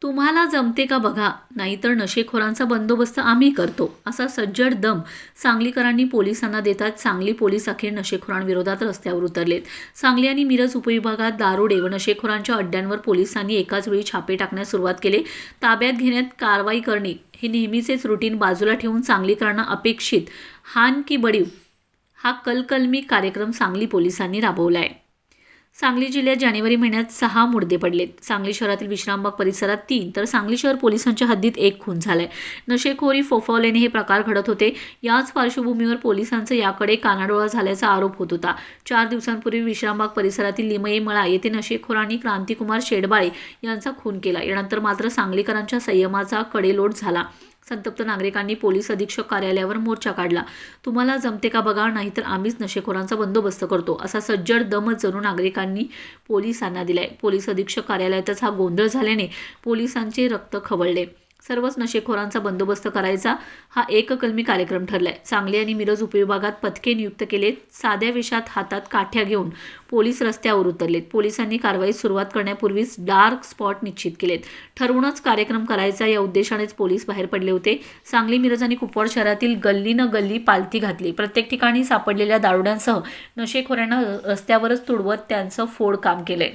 तुम्हाला जमते का बघा, नाहीतर नशेखोरांचा बंदोबस्त आम्ही करतो, असा सज्जड दम सांगलीकरांनी पोलिसांना देतात सांगली पोलीस अखेर नशेखोरांविरोधात रस्त्यावर उतरलेत. सांगली आणि मिरज उपविभागात दारुडे व नशेखोरांच्या अड्ड्यांवर पोलिसांनी एकाच वेळी छापे टाकण्यास सुरुवात केली. ताब्यात घेण्यात कारवाई करणे हे नेहमीचेच रुटीन बाजूला ठेवून सांगलीकरांना अपेक्षित हान की बडीव हा कलकलमी कार्यक्रम सांगली पोलिसांनी राबवला आहे. सांगली जिल्ह्यात जानेवारी महिन्यात 6 मुर्दे पडलेत. सांगली शहरातील विश्रामबाग परिसरात 3 तर सांगली शहर पोलिसांच्या हद्दीत 1 खून झालाय. नशेखोरी फोफावल्याने हे प्रकार घडत होते. याच पार्श्वभूमीवर पोलिसांचा याकडे कानाडोळा झाल्याचा आरोप होत होता. 4 दिवसांपूर्वी विश्रामबाग परिसरातील लिमये मळा येथे नशेखोरांनी क्रांतिकुमार शेडबाळे यांचा खून केला. यानंतर मात्र सांगलीकरांच्या संयमाचा कडेलोट झाला. संतप्त नागरिकांनी पोलीस अधीक्षक कार्यालयावर मोर्चा काढला. तुम्हाला जमते का बघा, नाहीतर आम्हीच नशेखोरांचा बंदोबस्त करतो, असा सज्जड दमच जणू नागरिकांनी पोलिसांना दिलाय. पोलीस अधीक्षक कार्यालयातच हा गोंधळ झाल्याने पोलिसांचे रक्त खवळले. सर्वच नशेखोरांचा बंदोबस्त करायचा हा एककलमी कार्यक्रम ठरलाय. सांगली आणि मिरज उपविभागात पथके नियुक्त केलेत. साध्या वेशात हातात काठ्या घेऊन पोलीस रस्त्यावर उतरलेत. पोलिसांनी कारवाईस सुरुवात करण्यापूर्वीच डार्क स्पॉट निश्चित केलेत. ठरवूनच कार्यक्रम करायचा या उद्देशानेच पोलीस बाहेर पडले होते. सांगली, मिरज आणि कुपवाड शहरातील गल्ली न गल्ली पालती घातली. प्रत्येक ठिकाणी सापडलेल्या दारुड्यांसह नशेखोरांना रस्त्यावरच तुडवत त्यांचं फोडकाम केलंय.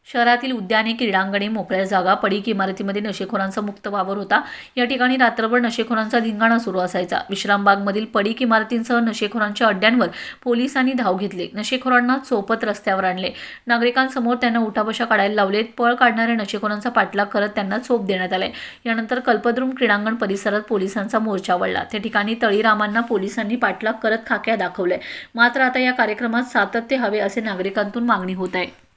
शहरातील उद्याने, क्रीडांगणे, मोकळ्या जागा, पडीक इमारतीमध्ये नशेखोरांचा मुक्त वावर होता. या ठिकाणी रात्रभर नशेखोरांचा धिंगाणा सुरू असायचा. विश्रामबागमधील पडीक इमारतींसह नशेखोरांच्या अड्ड्यांवर पोलिसांनी धाव घेतली. नशेखोरांना चोपत रस्त्यावर आणले. नागरिकांसमोर त्यांना उठाबशा काढायला लावलेत. पळ काढणाऱ्या नशेखोरांचा पाठलाग करत त्यांना चोप देण्यात आलाय. यानंतर कल्पद्रुम क्रीडांगण परिसरात पोलिसांचा मोर्चा वळला. त्या ठिकाणी तळीरामांना पोलिसांनी पाठलाग करत खाक्या दाखवल्या. मात्र आता या कार्यक्रमात सातत्य हवे असे नागरिकांतून मागणी होत आहे.